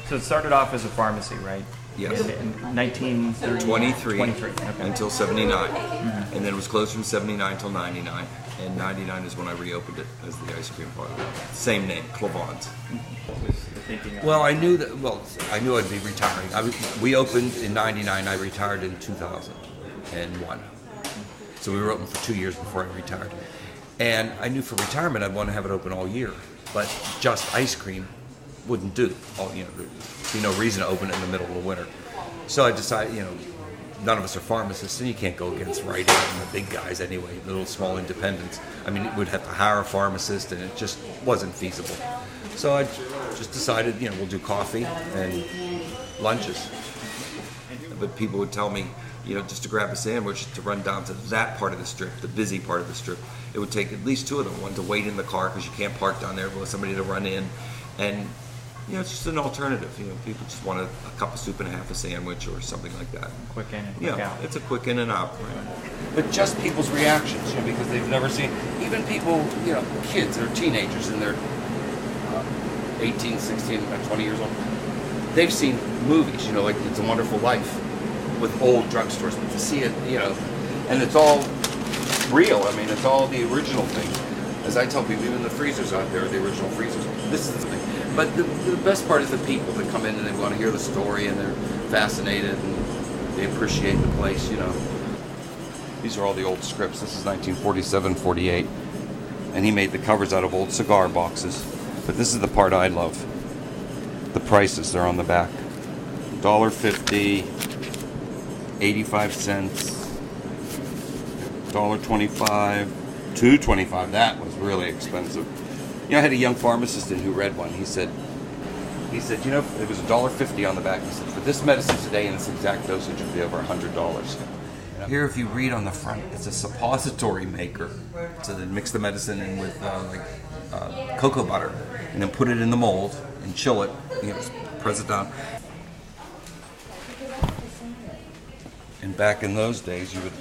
So it started off as a pharmacy, right? Yes. In 1923. 23 Okay. until 79. And then it was closed from 79 till 99. And 99 is when I reopened it as the ice cream parlor. Same name, Klavon's. Well, I knew I'd be retiring. We opened in 99. I retired in 2001. So we were open for 2 years before I retired. And I knew for retirement I'd want to have it open all year. But just ice cream wouldn't do. There'd be no reason to open it in the middle of the winter. So I decided, none of us are pharmacists, and you can't go against Rite Aid and the big guys anyway, the little small independents. I mean, we'd have to hire a pharmacist, and it just wasn't feasible. So I just decided, we'll do coffee and lunches. But people would tell me, just to grab a sandwich, to run down to that part of the strip, the busy part of the strip, it would take at least two of them. One to wait in the car because you can't park down there, with somebody to run in. And, it's just an alternative. People just want a cup of soup and a half a sandwich or something like that. Quick in and quick out. It's a quick in and out. Right? But just people's reactions, because they've never seen, even people, kids or teenagers in their 18, 16, 20 years old, they've seen movies, like It's a Wonderful Life with old drugstores, but to see it, and it's all real. I mean, it's all the original thing. As I tell people, even the freezers out there are the original freezers. This is the thing. But the best part is the people that come in and they want to hear the story and they're fascinated and they appreciate the place, These are all the old scripts. This is 1947, 48. And he made the covers out of old cigar boxes. But this is the part I love. The prices, they're on the back. $1.50, 85 cents, $1.25, $2.25. That was really expensive. I had a young pharmacist in who read one. He said, it was $1.50 on the back. He said, for this medicine today in its exact dosage, it'd be over $100. Here, if you read on the front, it's a suppository maker. So they mix the medicine in with cocoa butter, and then put it in the mold and chill it. Press it down. And back in those days, you would,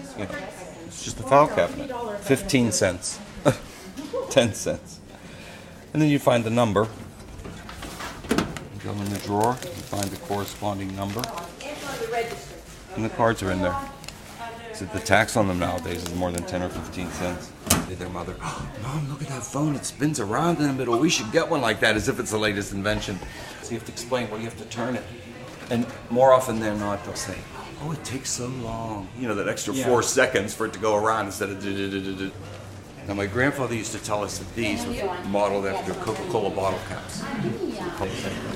it's just a file cabinet. 15 cents, 10 cents. And then you find the number. You go in the drawer, you find the corresponding number. And the cards are in there. So the tax on them nowadays is more than 10 or 15 cents. Their mother, Mom, look at that phone. It spins around in the middle. We should get one like that, as if it's the latest invention. So you have to explain, you have to turn it. And more often than not, they'll say, oh, it takes so long. That extra 4 seconds for it to go around instead of Now, my grandfather used to tell us that these were modeled after Coca-Cola bottle caps.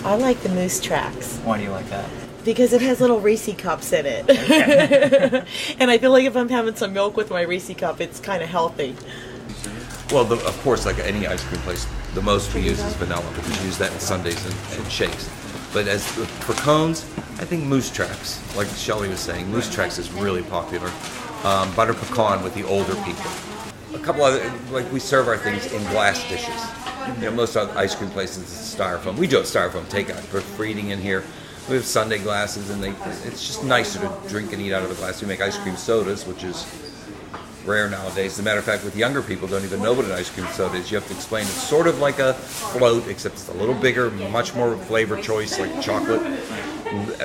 I like the moose tracks. Why do you like that? Because it has little Reese cups in it. Okay. And I feel like if I'm having some milk with my Reese cup, it's kind of healthy. Well, of course, like any ice cream place, the most we use is vanilla, because we use that in sundaes and shakes. But as for cones, I think moose tracks, like Shelley was saying, moose tracks is really popular. Butter pecan with the older people. A couple other, like we serve our things in glass dishes. Most other ice cream places is styrofoam. We do have styrofoam takeout for eating in here. We have sundae glasses, and it's just nicer to drink and eat out of a glass. We make ice cream sodas, which is rare nowadays. As a matter of fact, with younger people don't even know what an ice cream soda is. You have to explain it's sort of like a float, except it's a little bigger, much more flavor choice, like chocolate.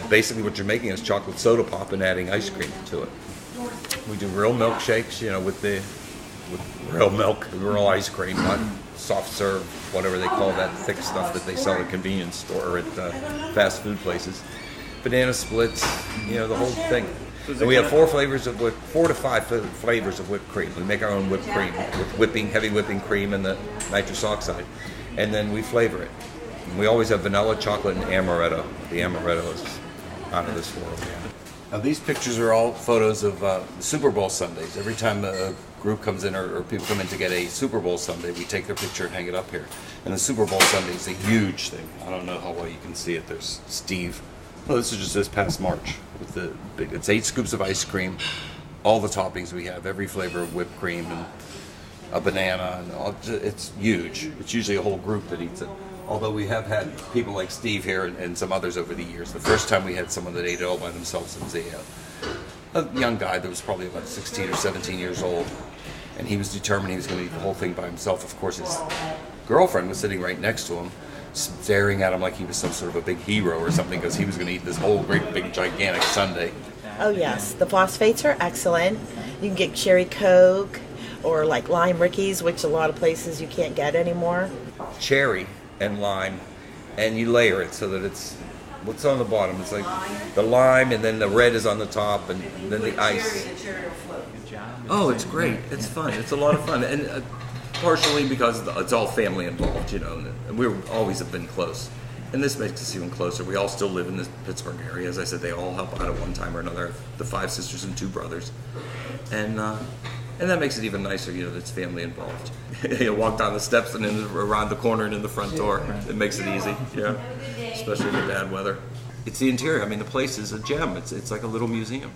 Basically what you're making is chocolate soda pop and adding ice cream to it. We do real milkshakes, with real milk, real ice cream, not soft serve, whatever they call that thick stuff that they sell at convenience store or at fast food places. Banana splits, the whole thing. And we have 4 to 5 flavors of whipped cream. We make our own whipped cream with heavy whipping cream and the nitrous oxide, and then we flavor it. And we always have vanilla, chocolate, and amaretto. The amaretto is out of this world. Now these pictures are all photos of the Super Bowl Sundays. Every time a group comes in or people come in to get a Super Bowl Sunday, we take their picture and hang it up here. And the Super Bowl Sunday is a huge thing. I don't know how well you can see it. There's Steve. Well, this is just this past March with the big. It's 8 scoops of ice cream, all the toppings we have, every flavor of whipped cream and a banana, and all. It's huge. It's usually a whole group that eats it. Although we have had people like Steve here and some others over the years. The first time we had someone that ate it all by themselves was a young guy that was probably about 16 or 17 years old, and he was determined he was going to eat the whole thing by himself. Of course, his girlfriend was sitting right next to him. staring at him like he was some sort of a big hero or something because he was going to eat this whole great big gigantic sundae. Oh yes, the phosphates are excellent. You can get cherry Coke or like lime Rickies, which a lot of places you can't get anymore. Cherry and lime, and you layer it so that it's what's on the bottom. It's like the lime, and then the red is on the top, and then the ice. Good job. Oh, it's great. It's fun. It's a lot of fun, and partially because it's all family involved, you know, and we always have been close. And this makes us even closer. We all still live in the Pittsburgh area. As I said, they all help out at one time or another. The 5 sisters and 2 brothers, and that makes it even nicer. You know, it's family involved. You walk down the steps and then around the corner and in the front door. It makes it easy. Yeah, especially in the bad weather. It's the interior. I mean, the place is a gem. It's like a little museum.